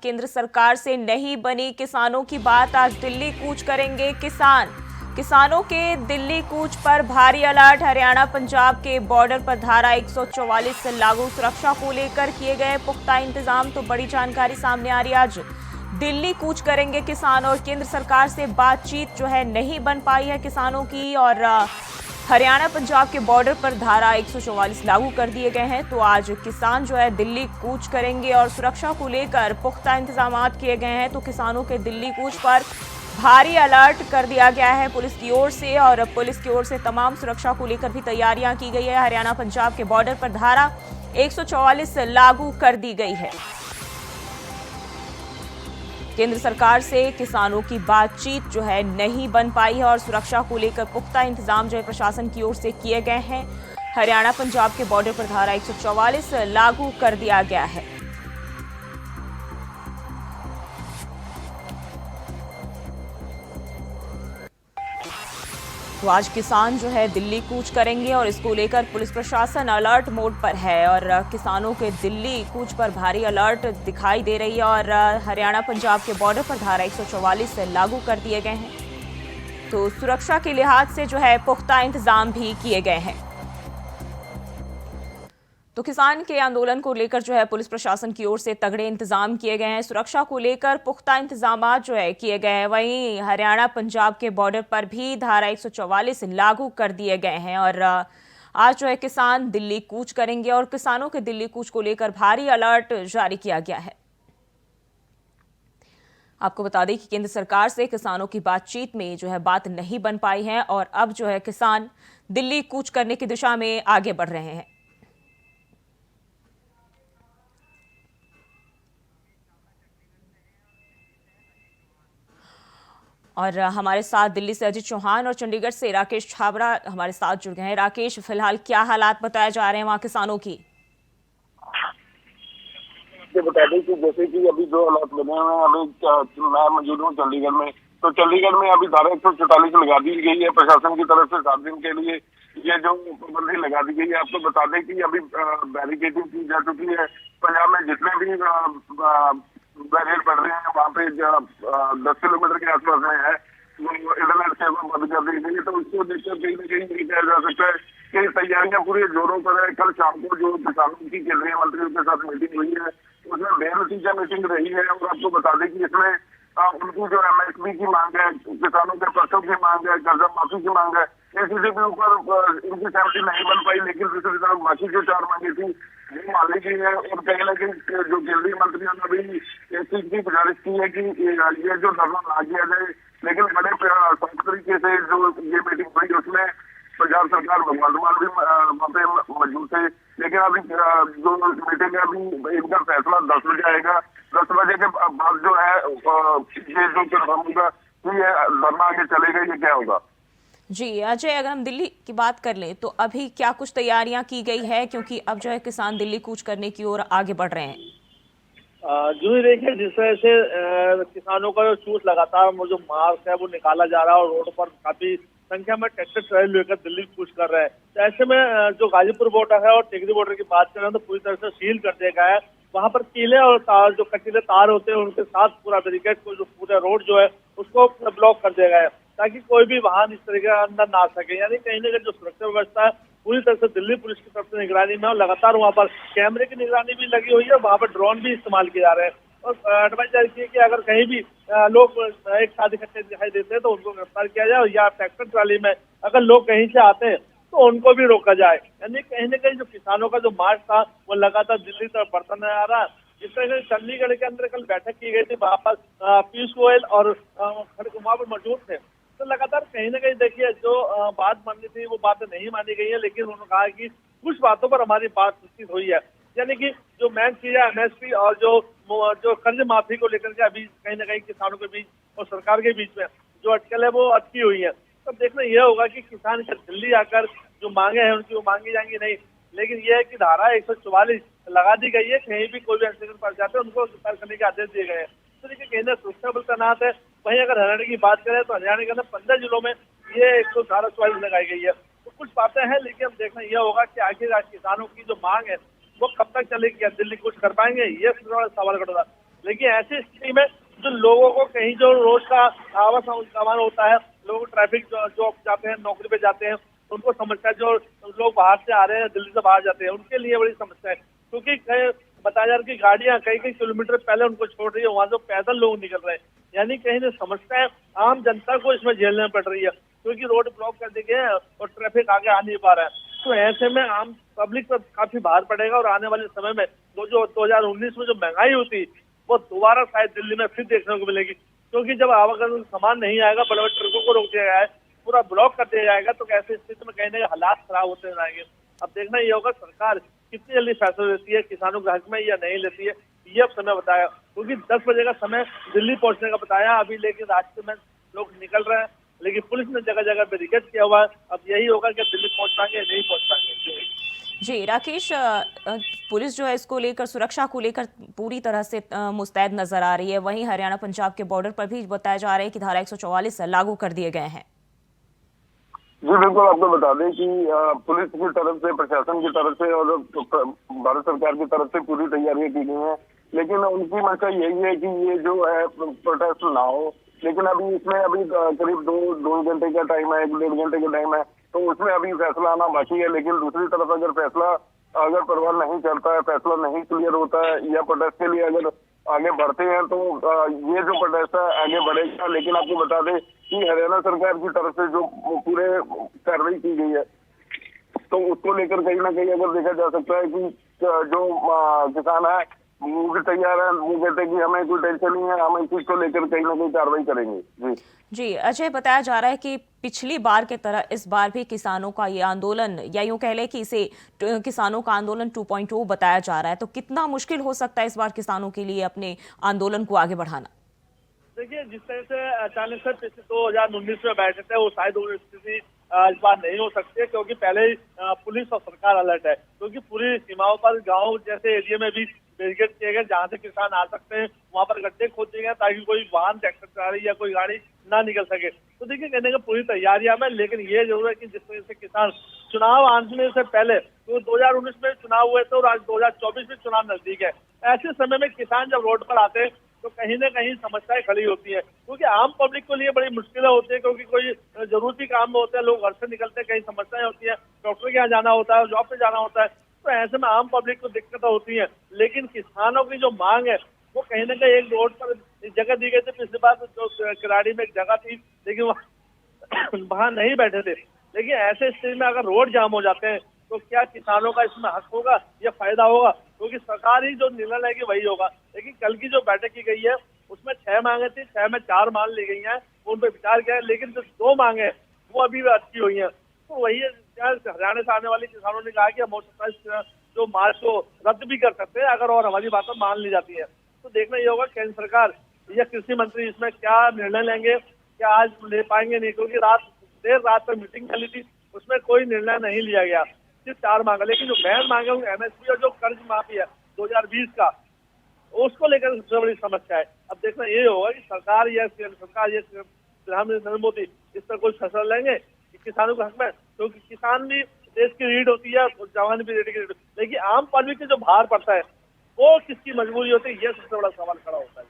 केंद्र सरकार से नहीं बनी किसानों की बात। आज दिल्ली कूच करेंगे किसान। किसानों के दिल्ली कूच पर भारी अलर्ट। हरियाणा पंजाब के बॉर्डर पर धारा 144 से लागू। सुरक्षा को लेकर किए गए पुख्ता इंतजाम। तो बड़ी जानकारी सामने आ रही है। आज दिल्ली कूच करेंगे किसान और केंद्र सरकार से बातचीत जो है नहीं बन पाई है किसानों की। और हरियाणा पंजाब के बॉर्डर पर धारा 144 लागू कर दिए गए हैं। तो आज किसान जो है दिल्ली कूच करेंगे और सुरक्षा को लेकर पुख्ता इंतजाम किए गए हैं। तो किसानों के दिल्ली कूच पर भारी अलर्ट कर दिया गया है पुलिस की ओर से। और पुलिस की ओर से तमाम सुरक्षा को लेकर भी तैयारियां की गई है। हरियाणा पंजाब के बॉर्डर पर धारा 144 लागू कर दी गई है। केंद्र सरकार से किसानों की बातचीत जो है नहीं बन पाई है और सुरक्षा को लेकर पुख्ता इंतजाम जो है प्रशासन की ओर से किए गए हैं। हरियाणा पंजाब के बॉर्डर पर धारा 144 लागू कर दिया गया है। तो आज किसान जो है दिल्ली कूच करेंगे और इसको लेकर पुलिस प्रशासन अलर्ट मोड पर है। और किसानों के दिल्ली कूच पर भारी अलर्ट दिखाई दे रही है। और हरियाणा पंजाब के बॉर्डर पर धारा 144 से लागू कर दिए गए हैं। तो सुरक्षा के लिहाज से जो है पुख्ता इंतजाम भी किए गए हैं। तो किसान के आंदोलन को लेकर जो है पुलिस प्रशासन की ओर से तगड़े इंतजाम किए गए हैं। सुरक्षा को लेकर पुख्ता इंतजाम जो है किए गए हैं। वहीं हरियाणा पंजाब के बॉर्डर पर भी धारा 144 लागू कर दिए गए हैं। और आज जो है किसान दिल्ली कूच करेंगे और किसानों के दिल्ली कूच को लेकर भारी अलर्ट जारी किया गया है। आपको बता दें कि केंद्र सरकार से किसानों की बातचीत में जो है बात नहीं बन पाई है और अब जो है किसान दिल्ली कूच करने की दिशा में आगे बढ़ रहे हैं। और हमारे साथ दिल्ली से अजीत चौहान और चंडीगढ़ से राकेश छाबड़ा हमारे साथ जुड़ गए हैं। राकेश, फिलहाल क्या हालात बताए जा रहे हैं वहां किसानों की? बता दें कि जैसे कि अभी जो हालात बने हुए हैं, अभी मैं मौजूद हूँ चंडीगढ़ में। तो चंडीगढ़ में अभी धारा 144 लगा दी गई है प्रशासन की तरफ से 7 दिन के लिए। ये जो पाबंदी लगा दी गई है, आपको बता दें कि अभी बैरिकेडिंग की जा चुकी है। पंजाब में जितने भी बैरियर बढ़ रहे हैं वहाँ पे 10 किलोमीटर के आसपास में है, वो इंटरनेट सेवा बंद कर दी गई है। तो उसको देखकर कहीं ना कहीं ये कहा जा सकता है कि तैयारियां पूरे जोरों पर है। कल शाम को जो किसानों की केंद्रीय मंत्रियों के साथ मीटिंग हुई है, उसमें बेनतीजा मीटिंग रही है। और आपको बता दें कि इसमें उनकी जो MSP की मांग है, किसानों के पक्षों की मांग है, कर्जा माफी की मांग है, इस चीज के ऊपर इनकी सहमति नहीं बन पाई। लेकिन दूसरी तरफ बाकी जो 4 मांगे थी वो मान ली गई है। और कहीं ना कहीं जो केंद्रीय मंत्रियों ने भी इस चीज की गुजारिश की है कि ये जो धरना ना किया जाए। लेकिन बड़े साफ तरीके से जो ये मीटिंग हुई उसमें पंजाब सरकार भगवंत मान भी वहाँ पे मौजूद थे। लेकिन अभी जो मीटिंग है अभी इनका फैसला 10 बजे आएगा। 10 बजे के बाद जो है ये जो कंफर्म होगा कि ये धरना आगे चलेगा, ये क्या होगा। जी अजय, अगर हम दिल्ली की बात कर लें तो अभी क्या कुछ तैयारियां की गई है, क्योंकि अब जो है किसान दिल्ली कूच करने की ओर आगे बढ़ रहे हैं? जो ही देखिए, जिस तरह से किसानों का जो चूस लगातार वो जो मार्च है वो निकाला जा रहा है और रोड पर काफी संख्या में ट्रैक्टर ट्रेल लेकर दिल्ली कूच कर रहे हैं। तो ऐसे में जो गाजीपुर बॉर्डर है और टिकरी बॉर्डर की बात करें तो पूरी तरह से सील कर दिया गया है। वहाँ पर कीले और तार, जो कटीले तार होते हैं, उनके साथ पूरा बैरिकेड को, जो पूरा रोड जो है उसको ब्लॉक कर दिया गया है ताकि कोई भी वाहन इस तरीके अंदर ना आ सके। यानी कहीं ना कहीं जो सुरक्षा व्यवस्था है पूरी तरह से दिल्ली पुलिस की तरफ से निगरानी में, और लगातार वहाँ पर कैमरे की निगरानी भी लगी हुई है। वहाँ पर ड्रोन भी इस्तेमाल किए जा रहे हैं। और एडवाइस जारी की है कि अगर कहीं भी लोग एक साथ इकट्ठे दिखाई देते हैं तो उनको गिरफ्तार किया जाए, या ट्रैक्टर ट्राली में अगर लोग कहीं से आते हैं तो उनको भी रोका जाए। यानी कहीं ना कहीं जो किसानों का जो मार्च था वो लगातार दिल्ली तरफ बढ़ता नजर आ रहा है। जिस तरह से चंडीगढ़ के अंदर कल बैठक की गई थी, वहाँ पर पीयूष गोयल और खड़गे वहाँ पर मौजूद थे। तो लगातार कहीं ना कहीं देखिए, जो बात माननी थी वो बातें नहीं मानी गई है। लेकिन उन्होंने कहा कि कुछ बातों पर हमारी बात निश्चित हुई है। यानी कि जो मेन चीज है MSP और जो कर्ज माफी को लेकर के अभी कहीं ना कहीं किसानों के बीच और सरकार के बीच में जो अटकल है वो अटकी हुई है। तो देखना यह होगा कि किसान दिल्ली आकर जो मांगे हैं उनकी वो मांगी जाएंगी नहीं। लेकिन यह है कि धारा 144 लगा दी गई है, कहीं भी कोई भी एक्सीडेंट पड़ जाते हैं उनको गिरफ्तार करने के आदेश दिए गए हैं। तो देखिए, केंद्र सुरक्षा बल तैनात है। वहीं अगर हरियाणा की बात करें तो हरियाणा के अंदर 15 जिलों में ये 144 लगाई गई है। तो कुछ बातें हैं, लेकिन अब देखना यह होगा कि आखिर किसानों की जो मांग है वो कब तक चलेगी, क्या दिल्ली कुछ कर पाएंगे, ये सवाल खड़ा। लेकिन ऐसी स्थिति में जो लोगों को कहीं जो रोज का आवागमन होता है, लोग ट्रैफिक जो जाते हैं, नौकरी पे जाते हैं, उनको समस्या, जो लोग बाहर से आ रहे हैं, दिल्ली से बाहर जाते हैं, उनके लिए बड़ी समस्या है। क्योंकि बताया जा रहा है कि गाड़ियां कई कई किलोमीटर पहले उनको छोड़ रही है, वहां से पैदल लोग निकल रहे हैं। यानी कहीं ना समस्याएं आम जनता को इसमें झेलना पड़ रही है, क्योंकि रोड ब्लॉक कर दिए गए हैं और ट्रैफिक आगे आ नहीं पा रहा है। तो ऐसे में आम पब्लिक पर काफी भार पड़ेगा और आने वाले समय में जो 2019 में जो महंगाई होती, वो दोबारा शायद दिल्ली में फिर देखने को मिलेगी। क्योंकि जब आवागमन सामान नहीं आएगा, बड़े बड़े ट्रकों को रोक दिया गया है, पूरा ब्लॉक कर दिया जाएगा, तो ऐसी स्थिति में कहीं ना कहीं हालात खराब होते जाएंगे। अब देखना ये होगा सरकार कितनी जल्दी फैसला लेती है, किसानों के हक में या नहीं लेती है, ये अब समय बताया। क्योंकि 10 बजे का समय दिल्ली पहुंचने का बताया अभी, लेकिन रास्ते में लोग निकल रहे हैं, लेकिन पुलिस ने जगह जगह बैरिकेड किया हुआ है। अब यही होगा कि दिल्ली पहुंच पाएंगे नहीं पहुंच पाएंगे। जी राकेश, पुलिस जो है इसको लेकर, सुरक्षा को लेकर पूरी तरह से मुस्तैद नजर आ रही है। वहीं हरियाणा पंजाब के बॉर्डर पर भी बताया जा रहा है कि धारा 144 लागू कर दिए गए हैं। जी बिल्कुल, आपको बता दें कि पुलिस की तरफ से, प्रशासन की तरफ से और भारत सरकार की तरफ से पूरी तैयारियां की गई हैं। लेकिन उनकी मंशा यही है कि ये जो है प्रोटेस्ट ना हो। लेकिन अभी इसमें करीब दो घंटे का टाइम है, 1-1.5 घंटे का टाइम है, तो उसमें अभी फैसला आना बाकी है। लेकिन दूसरी तरफ अगर परिवार नहीं चलता है, फैसला नहीं क्लियर होता है, या प्रोटेस्ट के लिए अगर आगे बढ़ते हैं, तो ये जो प्रोटेस्ट है आगे बढ़ेगा। लेकिन आपको बता दें कि हरियाणा सरकार की तरफ से जो पूरे कार्रवाई की गई है, तो उसको लेकर कहीं ना कहीं अगर देखा जा सकता है कि जो किसान है वो भी तैयार है, वो कहते हैं कि हमें कोई टेंशन नहीं है, हम इस चीज को लेकर कहीं ना कहीं कार्रवाई करेंगे। जी जी अजय, बताया जा रहा है कि पिछली बार की तरह इस बार भी किसानों का ये आंदोलन, या यूं कह लें कि इसे किसानों का आंदोलन 2.0 बताया जा रहा है, तो कितना मुश्किल हो सकता है इस बार किसानों के लिए अपने आंदोलन को आगे बढ़ाना? देखिए, जिस तरह से अचानक से पिछले 2019 में बैठे थे, वो शायद वो स्थिति इस बार नहीं हो सकती है। क्योंकि पहले ही पुलिस और सरकार अलर्ट है, क्योंकि पूरी सीमाओं पर गांव जैसे एरिया में भी बैरिकेड किए गए, जहां से किसान आ सकते हैं वहां पर गड्ढे खोद दिए गए ताकि कोई वाहन, ट्रैक्टर गाड़ी या कोई गाड़ी ना निकल सके। तो देखिए, कहने का पूरी तैयारियां में, लेकिन ये जरूर है कि जिस तरह से किसान चुनाव आने से पहले, तो 2019 में चुनाव हुए थे और आज 2024 में चुनाव नजदीक है, ऐसे समय में किसान जब रोड पर आते हैं तो कहीं ना कहीं समस्याएं खड़ी होती है। क्योंकि आम पब्लिक के लिए बड़ी मुश्किलें होती है, क्योंकि कोई जरूरी काम में होते हैं, लोग घर से निकलते हैं, कहीं समस्याएं होती है, डॉक्टर के यहाँ जाना होता है, जॉब पे जाना होता है, तो ऐसे में आम पब्लिक को दिक्कतें होती है। लेकिन किसानों की जो मांग है, वो कहीं ना कहीं एक रोड पर जगह दी गई थी पिछली बार, जो किराड़ी में एक जगह थी, लेकिन वहां नहीं बैठे थे। लेकिन ऐसे स्थिति में अगर रोड जाम हो जाते हैं, तो क्या किसानों का इसमें हक होगा या फायदा होगा? क्योंकि सरकार ही जो निर्णय लेगी वही होगा। लेकिन कल की जो बैठक की गई है, उसमें 6 मांगे थी, 6 में 4 मान ली गई हैं, उन पर विचार किया है। लेकिन जो 2 मांगे वो अभी भी अटकी हुई हैं। तो वही हरियाणा से आने वाले किसानों ने कहा कि हम 27 जो मार्च को रद्द भी कर सकते हैं, अगर और हमारी बातें मान ली जाती है। तो देखना ये होगा केंद्र सरकार या कृषि मंत्री इसमें क्या निर्णय लेंगे, क्या आज ले पाएंगे नहीं। क्योंकि देर रात तक मीटिंग चली थी, उसमें कोई निर्णय नहीं लिया गया, सिर्फ 4 मांगा। लेकिन जो मेन मांगे वो MSP और जो कर्ज माफी है 2020 का, उसको लेकर सबसे बड़ी समस्या है। अब देखना ये होगा कि सरकार या प्रधानमंत्री नरेंद्र मोदी इस पर कोई फैसला लेंगे कि किसानों के हक में। क्योंकि किसान भी देश की रीढ़ होती है, जवान भी रीढ़ की रीढ़, लेकिन आम पब्लिक के जो भार पड़ता है वो किसकी मजबूरी होती है, ये सबसे बड़ा सवाल खड़ा होता है।